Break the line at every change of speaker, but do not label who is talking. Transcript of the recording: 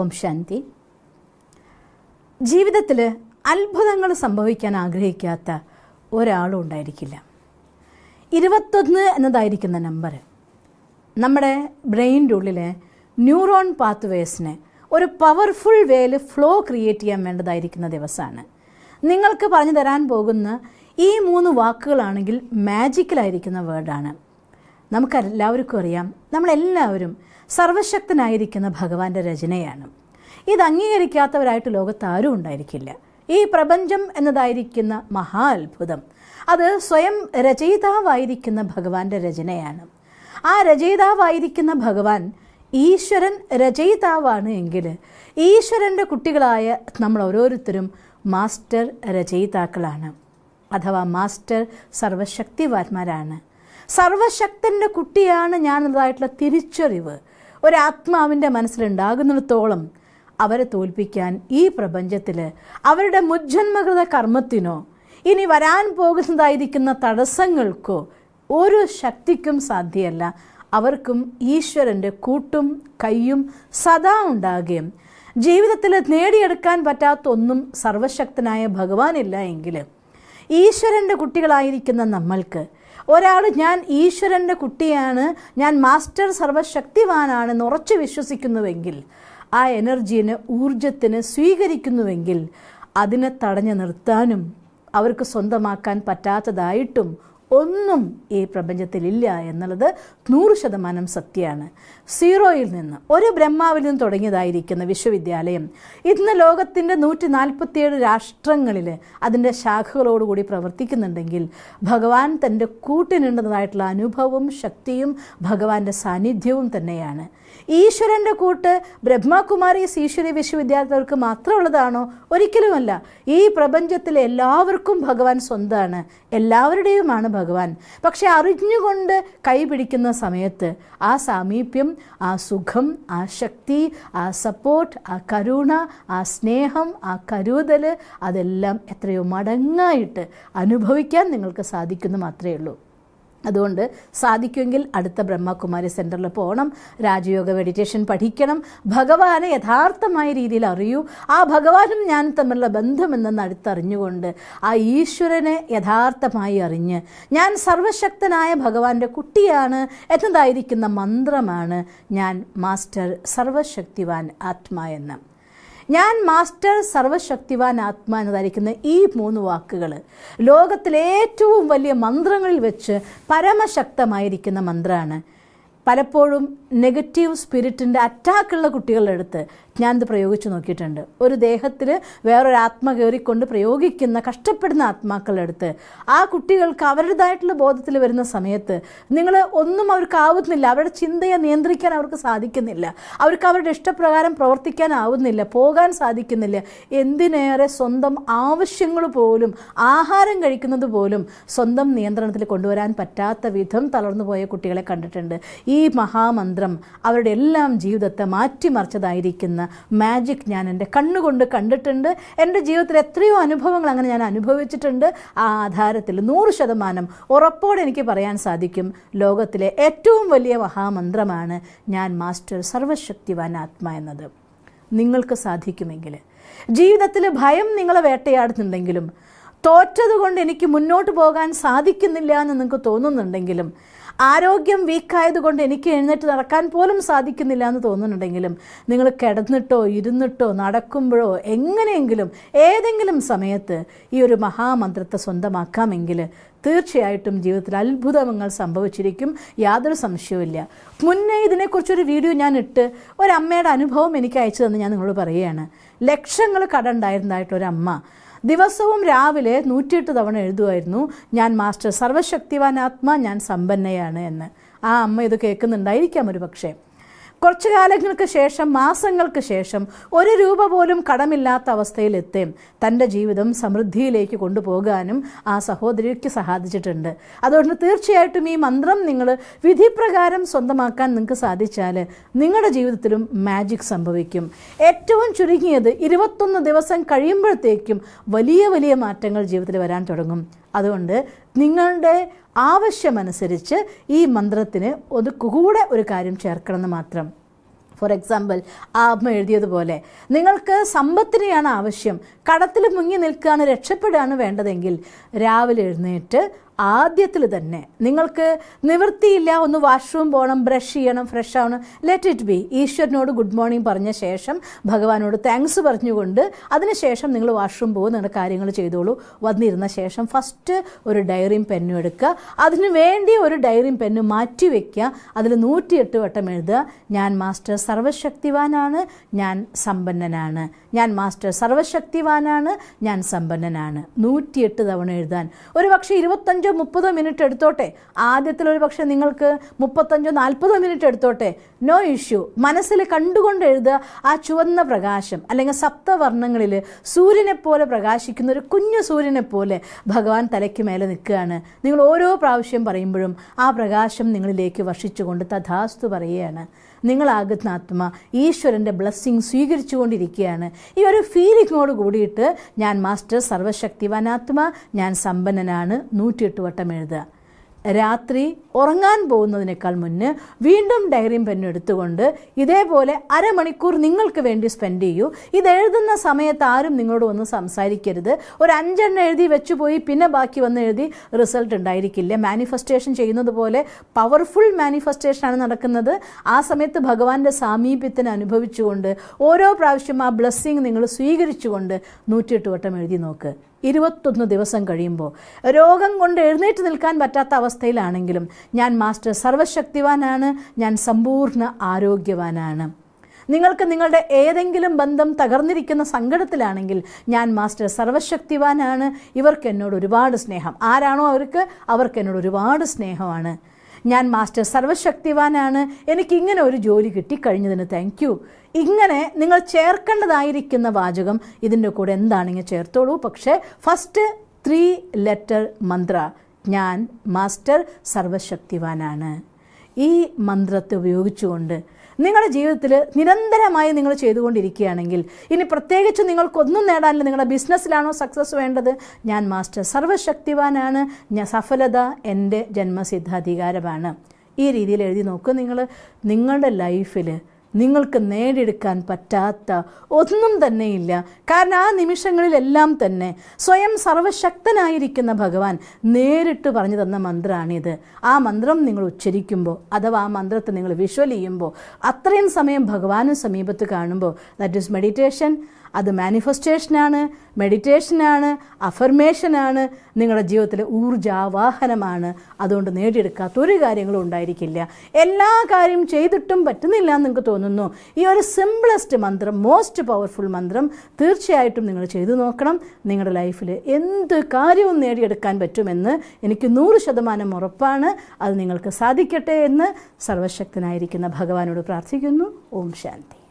ഓം ശാന്തി. ജീവിതത്തിൽ അത്ഭുതങ്ങൾ സംഭവിക്കാൻ ആഗ്രഹിക്കാത്ത ഒരാളും ഉണ്ടായിരിക്കില്ല. 21 എന്നതായിരിക്കുന്ന നമ്പർ നമ്മുടെ ബ്രെയിനിൻ്റെ ഉള്ളിലെ ന്യൂറോൺ പാത്വേസിനെ ഒരു പവർഫുൾ വേയിൽ ഫ്ലോ ക്രിയേറ്റ് ചെയ്യാൻ വേണ്ടതായിരിക്കുന്ന ദിവസമാണ്. നിങ്ങൾക്ക് പറഞ്ഞു തരാൻ പോകുന്ന ഈ 3 വാക്കുകളാണെങ്കിൽ മാജിക്കലായിരിക്കുന്ന വേർഡാണ്. നമുക്കെല്ലാവർക്കും അറിയാം, നമ്മളെല്ലാവരും സർവശക്തനായിരിക്കുന്ന ഭഗവാന്റെ രചനയാണ്. ഇത് അംഗീകരിക്കാത്തവരായിട്ട് ലോകത്ത് ആരും ഉണ്ടായിരിക്കില്ല. ഈ പ്രപഞ്ചം എന്നതായിരിക്കുന്ന മഹാ അത്ഭുതം അത് സ്വയം രചയിതാവായിരിക്കുന്ന ഭഗവാന്റെ രചനയാണ്. ആ രചയിതാവായിരിക്കുന്ന ഭഗവാൻ ഈശ്വരൻ രചയിതാവാണ് എങ്കിൽ ഈശ്വരൻ്റെ കുട്ടികളായ നമ്മൾ ഓരോരുത്തരും മാസ്റ്റർ രചയിതാക്കളാണ്, അഥവാ മാസ്റ്റർ സർവശക്തിവാന്മാരാണ്. സർവശക്തൻ്റെ കുട്ടിയാണ് ഞാനെന്നതായിട്ടുള്ള തിരിച്ചറിവ് ഒരാത്മാവിൻ്റെ മനസ്സിലുണ്ടാകുന്നിടത്തോളം അവരെ തോൽപ്പിക്കാൻ ഈ പ്രപഞ്ചത്തിൽ അവരുടെ മുജ്ജന്മകൃത കർമ്മത്തിനോ ഇനി വരാൻ പോകുന്നതായിരിക്കുന്ന തടസ്സങ്ങൾക്കോ ഒരു ശക്തിക്കും സാധ്യമല്ല. അവർക്കും ഈശ്വരൻ്റെ കൂട്ടും കയ്യും സദാ ഉണ്ടാകുകയും ജീവിതത്തിൽ നേടിയെടുക്കാൻ പറ്റാത്തൊന്നും സർവശക്തനായ ഭഗവാനില്ല എങ്കിൽ ഈശ്വരൻ്റെ കുട്ടികളായിരിക്കുന്ന നമ്മൾക്ക് ഒരാൾ ഞാൻ ഈശ്വരൻ്റെ കുട്ടിയാണ്, ഞാൻ മാസ്റ്റർ സർവശക്തിവാനാണെന്ന് ഉറച്ചു വിശ്വസിക്കുന്നുവെങ്കിൽ, ആ എനർജീനെ ഊർജത്തിന് സ്വീകരിക്കുന്നുവെങ്കിൽ അതിനെ തടഞ്ഞു നിർത്താനും അവർക്ക് സ്വന്തമാക്കാൻ പറ്റാത്തതായിട്ടും ഒന്നും ഈ പ്രപഞ്ചത്തിലില്ല എന്നുള്ളത് 100% സത്യമാണ്. സീറോയിൽ നിന്ന് ഒരു ബ്രഹ്മാവിൽ നിന്ന് തുടങ്ങിയതായിരിക്കുന്ന വിശ്വവിദ്യാലയം ഇന്ന് ലോകത്തിൻ്റെ 147 രാഷ്ട്രങ്ങളിൽ അതിൻ്റെ ശാഖകളോടുകൂടി പ്രവർത്തിക്കുന്നുണ്ടെങ്കിൽ ഭഗവാൻ തൻ്റെ കൂട്ടിനുണ്ടെന്നതായിട്ടുള്ള അനുഭവവും ശക്തിയും ഭഗവാന്റെ സാന്നിധ്യവും തന്നെയാണ്. ഈശ്വരൻ്റെ കൂട്ട് ബ്രഹ്മകുമാരീസ് ഈശ്വരീയ വിശ്വവിദ്യാലയങ്ങൾക്ക് മാത്രമുള്ളതാണോ? ഒരിക്കലുമല്ല. ഈ പ്രപഞ്ചത്തിലെ എല്ലാവർക്കും ഭഗവാൻ സ്വന്തമാണ്, എല്ലാവരുടെയുമാണ് ഭഗവാൻ. പക്ഷെ അറിഞ്ഞുകൊണ്ട് കൈപിടിക്കുന്ന സമയത്ത് ആ സാമീപ്യം, ആ സുഖം, ആ ശക്തി, ആ സപ്പോർട്ട്, ആ കരുണ, ആ സ്നേഹം, ആ കരുതൽ അതെല്ലാം എത്രയോ മടങ്ങായിട്ട് അനുഭവിക്കാൻ നിങ്ങൾക്ക് സാധിക്കുന്നു മാത്രമേ ഉള്ളൂ. അതുകൊണ്ട് സാധിക്കുമെങ്കിൽ അടുത്ത ബ്രഹ്മകുമാരി സെൻറ്ററിൽ പോകണം, രാജയോഗ മെഡിറ്റേഷൻ പഠിക്കണം, ഭഗവാനെ യഥാർത്ഥമായ രീതിയിൽ അറിയൂ. ആ ഭഗവാനും ഞാൻ തമ്മിലുള്ള ബന്ധമെന്നെന്ന് അടുത്തറിഞ്ഞുകൊണ്ട് ആ ഈശ്വരനെ യഥാർത്ഥമായി അറിഞ്ഞ് ഞാൻ സർവശക്തനായ ഭഗവാന്റെ കുട്ടിയാണ് എന്നതായിരിക്കുന്ന മന്ത്രമാണ് ഞാൻ മാസ്റ്റർ സർവശക്തിവാൻ ആത്മാ എന്ന്. ഞാൻ മാസ്റ്റർ സർവശക്തിവാൻ ആത്മാ എന്നതായിരിക്കുന്ന ഈ 3 വാക്കുകൾ ലോകത്തിലെ ഏറ്റവും വലിയ മന്ത്രങ്ങളിൽ വെച്ച് പരമശക്തമായിരിക്കുന്ന മന്ത്രമാണ്. പലപ്പോഴും നെഗറ്റീവ് സ്പിരിറ്റിൻ്റെ അറ്റാക്കുള്ള കുട്ടികളുടെ അടുത്ത് ഞാനിത് പ്രയോഗിച്ച് നോക്കിയിട്ടുണ്ട്. ഒരു ദേഹത്തിൽ വേറൊരു ആത്മ കയറിക്കൊണ്ട് പ്രയോഗിക്കുന്ന കഷ്ടപ്പെടുന്ന ആത്മാക്കളുടെ അടുത്ത് ആ കുട്ടികൾക്ക് അവരുടേതായിട്ടുള്ള ബോധത്തിൽ വരുന്ന സമയത്ത് നിങ്ങൾ ഒന്നും അവർക്ക് ആവുന്നില്ല, അവരുടെ ചിന്തയെ നിയന്ത്രിക്കാൻ അവർക്ക് സാധിക്കുന്നില്ല, അവർക്ക് അവരുടെ ഇഷ്ടപ്രകാരം പ്രവർത്തിക്കാനാവുന്നില്ല, പോകാൻ സാധിക്കുന്നില്ല. എന്തിനേറെ സ്വന്തം ആവശ്യങ്ങൾ പോലും, ആഹാരം കഴിക്കുന്നത് പോലും സ്വന്തം നിയന്ത്രണത്തിൽ കൊണ്ടുവരാൻ പറ്റാത്ത വിധം തളർന്നു പോയ കുട്ടികളെ കണ്ടിട്ടുണ്ട്. ഈ മഹാമന്ത്രം അവരുടെ എല്ലാം ജീവിതത്തെ മാറ്റിമറിച്ചതായിരിക്കുന്ന മാജിക് ഞാൻ എൻ്റെ കണ്ണുകൊണ്ട് കണ്ടിട്ടുണ്ട്. എൻ്റെ ജീവിതത്തിൽ എത്രയോ അനുഭവങ്ങൾ അങ്ങനെ ഞാൻ അനുഭവിച്ചിട്ടുണ്ട്. ആ ആധാരത്തിൽ 100% ഉറപ്പോടെ എനിക്ക് പറയാൻ സാധിക്കും, ലോകത്തിലെ ഏറ്റവും വലിയ മഹാമന്ത്രമാണ് ഞാൻ മാസ്റ്റർ സർവശക്തിവാൻ ആത്മാ എന്നത്. നിങ്ങൾക്ക് സാധിക്കുമെങ്കിൽ ജീവിതത്തിൽ ഭയം നിങ്ങളെ വേട്ടയാടുന്നുണ്ടെങ്കിലും, തോറ്റതുകൊണ്ട് എനിക്ക് മുന്നോട്ട് പോകാൻ സാധിക്കുന്നില്ല എന്ന് നിങ്ങൾക്ക് തോന്നുന്നുണ്ടെങ്കിലും, ആരോഗ്യം വീക്കായതുകൊണ്ട് എനിക്ക് എഴുന്നേറ്റ് നടക്കാൻ പോലും സാധിക്കുന്നില്ല എന്ന് തോന്നുന്നുണ്ടെങ്കിലും, നിങ്ങൾ കിടന്നിട്ടോ ഇരുന്നിട്ടോ നടക്കുമ്പോഴോ എങ്ങനെയെങ്കിലും ഏതെങ്കിലും സമയത്ത് ഈ ഒരു മഹാമന്ത്രത്തെ സ്വന്തമാക്കാമെങ്കിൽ തീർച്ചയായിട്ടും ജീവിതത്തിൽ അത്ഭുതങ്ങൾ സംഭവിച്ചിരിക്കും, യാതൊരു സംശയവുമില്ല. മുന്നേ ഇതിനെക്കുറിച്ചൊരു വീഡിയോ ഞാൻ ഇട്ട് ഒരമ്മയുടെ അനുഭവം എനിക്ക് അയച്ചു തന്നെ ഞാൻ നിങ്ങളോട് പറയുകയാണ്. ലക്ഷങ്ങൾ കടമുണ്ടായിരുന്നതായിട്ടൊരമ്മ ദിവസവും രാവിലെ 108 തവണ എഴുതുമായിരുന്നു, ഞാൻ മാസ്റ്റർ സർവശക്തിവാൻ ആത്മാ, ഞാൻ സമ്പന്നയാണ് എന്ന്. ആ അമ്മ ഇത് കേൾക്കുന്നുണ്ടായിരിക്കാം ഒരു പക്ഷേ. കുറച്ചു കാലങ്ങൾക്ക് ശേഷം, മാസങ്ങൾക്ക് ശേഷം 1 രൂപ പോലും കടമില്ലാത്ത അവസ്ഥയിലെത്തുകയും തൻ്റെ ജീവിതം സമൃദ്ധിയിലേക്ക് കൊണ്ടുപോകാനും ആ സഹോദരിക്ക് സാധിച്ചിട്ടുണ്ട്. അതുകൊണ്ട് തീർച്ചയായിട്ടും ഈ മന്ത്രം നിങ്ങൾ വിധിപ്രകാരം സ്വന്തമാക്കാൻ നിങ്ങൾക്ക് സാധിച്ചാൽ നിങ്ങളുടെ ജീവിതത്തിലും മാജിക് സംഭവിക്കും. ഏറ്റവും ചുരുങ്ങിയത് 21 ദിവസം കഴിയുമ്പോഴത്തേക്കും വലിയ വലിയ മാറ്റങ്ങൾ ജീവിതത്തിൽ വരാൻ തുടങ്ങും. അതുകൊണ്ട് നിങ്ങളുടെ ആവശ്യമനുസരിച്ച് ഈ മന്ത്രത്തിന് കൂടെ ഒരു കാര്യം ചേർക്കണമെന്ന് മാത്രം. ഫോർ എക്സാമ്പിൾ ആ അമ്മ എഴുതിയതുപോലെ നിങ്ങൾക്ക് സമ്പത്തിനെയാണ് ആവശ്യം, കടത്തിൽ മുങ്ങി നിൽക്കുകയാണ്, രക്ഷപ്പെടുകയാണ് വേണ്ടതെങ്കിൽ രാവിലെ എഴുന്നേറ്റ് ആദ്യത്തിൽ തന്നെ നിങ്ങൾക്ക് നിവൃത്തിയില്ല, ഒന്ന് വാഷ്റൂം പോകണം, ബ്രഷ് ചെയ്യണം, ഫ്രഷ് ആവണം, ലെറ്റ് ഇറ്റ് ബി. ഈശ്വരനോട് ഗുഡ് മോർണിംഗ് പറഞ്ഞ ശേഷം ഭഗവാനോട് താങ്ക്സ് പറഞ്ഞുകൊണ്ട് അതിനുശേഷം നിങ്ങൾ വാഷ്റൂം പോകും, നിങ്ങളുടെ കാര്യങ്ങൾ ചെയ്തോളൂ. വന്നിരുന്ന ശേഷം ഫസ്റ്റ് ഒരു ഡയറിയും പെന്നും എടുക്കുക. അതിനു വേണ്ടി ഒരു ഡയറിയും പെന്നും മാറ്റി വയ്ക്കുക. അതിൽ 108 വട്ടം എഴുതുക, ഞാൻ മാസ്റ്റർ സർവശക്തിവാനാണ്, ഞാൻ സമ്പന്നനാണ്, ഞാൻ മാസ്റ്റർ സർവശക്തിവാനാണ്, ഞാൻ സമ്പന്നനാണ്. 108 തവണ എഴുതാൻ ഒരു പക്ഷേ 25-30 മിനിറ്റ് എടുത്തോട്ടെ. ആദ്യത്തിൽ ഒരു പക്ഷേ നിങ്ങൾക്ക് 35-40 മിനിറ്റ് എടുത്തോട്ടെ, നോ ഇഷ്യൂ. മനസ്സിൽ കണ്ടുകൊണ്ട് എഴുതുക. ആ ചുവന്ന പ്രകാശം അല്ലെങ്കിൽ സപ്തവർണ്ണങ്ങളിൽ സൂര്യനെ പോലെ പ്രകാശിക്കുന്ന ഒരു കുഞ്ഞു സൂര്യനെ പോലെ ഭഗവാൻ തലയ്ക്ക് മേലെ നിൽക്കുകയാണ്. നിങ്ങൾ ഓരോ പ്രാവശ്യം പറയുമ്പോഴും ആ പ്രകാശം നിങ്ങളിലേക്ക് വർഷിച്ചുകൊണ്ട് തഥാസ്തു പറയുകയാണ്. നിങ്ങളാകുന്ന ആത്മ ഈശ്വരൻ്റെ ബ്ലെസ്സിങ് സ്വീകരിച്ചുകൊണ്ടിരിക്കുകയാണ്. ഈ ഒരു ഫീലിങ്ങോട് കൂടിയിട്ട് ഞാൻ മാസ്റ്റർ സർവശക്തിവാനാത്മ, ഞാൻ സമ്പന്നനാണ് 108 വട്ടം എഴുതുക. രാത്രി ഉറങ്ങാൻ പോകുന്നതിനേക്കാൾ മുന്നേ വീണ്ടും ഡയറിയും പെന്നും എടുത്തുകൊണ്ട് ഇതേപോലെ അരമണിക്കൂർ നിങ്ങൾക്ക് വേണ്ടി സ്പെൻഡ് ചെയ്യൂ. ഇത് എഴുതുന്ന സമയത്ത് ആരും നിങ്ങളോട് വന്ന് സംസാരിക്കരുത്. ഒരു 5 എണ്ണം എഴുതി വെച്ചു പോയി പിന്നെ ബാക്കി വന്ന് എഴുതി റിസൾട്ട് ഉണ്ടായിരിക്കില്ല. മാനിഫെസ്റ്റേഷൻ ചെയ്യുന്നത് പോലെ പവർഫുൾ മാനിഫെസ്റ്റേഷനാണ് നടക്കുന്നത്. ആ സമയത്ത് ഭഗവാന്റെ സാമീപ്യത്തിന് അനുഭവിച്ചുകൊണ്ട് ഓരോ പ്രാവശ്യം ആ ബ്ലെസ്സിങ് നിങ്ങൾ സ്വീകരിച്ചുകൊണ്ട് 108 വട്ടം എഴുതി നോക്ക്. 21 ദിവസം കഴിയുമ്പോൾ രോഗം കൊണ്ട് എഴുന്നേറ്റ് നിൽക്കാൻ പറ്റാത്ത അവസ്ഥയിലാണെങ്കിലും ഞാൻ മാസ്റ്റർ സർവശക്തിവാനാണ്, ഞാൻ സമ്പൂർണ്ണ ആരോഗ്യവാനാണ്. നിങ്ങൾക്ക് നിങ്ങളുടെ ഏതെങ്കിലും ബന്ധം തകർന്നിരിക്കുന്ന സങ്കടത്തിലാണെങ്കിൽ ഞാൻ മാസ്റ്റർ സർവശക്തിവാനാണ്, ഇവർക്ക് എന്നോട് ഒരുപാട് സ്നേഹം. ആരാണോ അവർക്ക് എന്നോട് ഒരുപാട് സ്നേഹമാണ്. ഞാൻ മാസ്റ്റർ സർവശക്തിവാനാണ്, എനിക്കിങ്ങനെ ഒരു ജോലി കിട്ടിക്കഴിഞ്ഞതിന് താങ്ക് യു. ഇങ്ങനെ നിങ്ങൾ ചേർക്കേണ്ടതായിരിക്കുന്ന വാചകം ഇതിൻ്റെ കൂടെ എന്താണെങ്കിൽ ചേർത്തോളൂ. പക്ഷേ ഫസ്റ്റ് 3 ലെറ്റർ മന്ത്ര, ഞാൻ മാസ്റ്റർ സർവശക്തിവാനാണ്. ഈ മന്ത്രത്തെ ഉപയോഗിച്ചുകൊണ്ട് നിങ്ങളുടെ ജീവിതത്തിൽ നിരന്തരമായി നിങ്ങൾ ചെയ്തുകൊണ്ടിരിക്കുകയാണെങ്കിൽ, ഇനി പ്രത്യേകിച്ച് നിങ്ങൾക്കൊന്നും നേടാനില്ല, നിങ്ങളുടെ ബിസിനസ്സിലാണോ സക്സസ് വേണ്ടത്, ഞാൻ മാസ്റ്റർ സർവശക്തിവാനാണ്, ഞാൻ സഫലത എൻ്റെ ജന്മസിദ്ധാധികാരമാണ്. ഈ രീതിയിൽ എഴുതി നോക്കുക. നിങ്ങളുടെ ലൈഫിൽ നിങ്ങൾക്ക് നേടിയെടുക്കാൻ പറ്റാത്ത ഒന്നും തന്നെയില്ല. കാരണം ആ നിമിഷങ്ങളിലെല്ലാം തന്നെ സ്വയം സർവശക്തനായിരിക്കുന്ന ഭഗവാൻ നേരിട്ട് പറഞ്ഞു തന്ന മന്ത്രമാണിത്. ആ മന്ത്രം നിങ്ങൾ ഉച്ചരിക്കുമ്പോൾ അഥവാ ആ മന്ത്രത്തെ നിങ്ങൾ വിഷ്വൽ ചെയ്യുമ്പോൾ അത്രയും സമയം ഭഗവാനും സമീപത്ത് കാണുമ്പോൾ ദാറ്റ് ഈസ് മെഡിറ്റേഷൻ. അത് മാനിഫെസ്റ്റേഷനാണ്, മെഡിറ്റേഷനാണ്, അഫർമേഷനാണ്, നിങ്ങളുടെ ജീവിതത്തിലെ ഊർജാവാഹനമാണ്. അതുകൊണ്ട് നേടിയെടുക്കാത്ത ഒരു കാര്യങ്ങളും ഉണ്ടായിരിക്കില്ല. എല്ലാ കാര്യം ചെയ്തിട്ടും പറ്റുന്നില്ല എന്ന് നിങ്ങൾക്ക് തോന്നുന്നു, ഈ ഒരു സിംപിളസ്റ്റ് മന്ത്രം, മോസ്റ്റ് പവർഫുൾ മന്ത്രം തീർച്ചയായിട്ടും നിങ്ങൾ ചെയ്തു നോക്കണം. നിങ്ങളുടെ ലൈഫിൽ എന്ത് കാര്യവും നേടിയെടുക്കാൻ പറ്റുമെന്ന് എനിക്ക് 100% ഉറപ്പാണ്. അത് നിങ്ങൾക്ക് സാധിക്കട്ടെ എന്ന് സർവശക്തനായിരിക്കുന്ന ഭഗവാനോട് പ്രാർത്ഥിക്കുന്നു. ഓം ശാന്തി.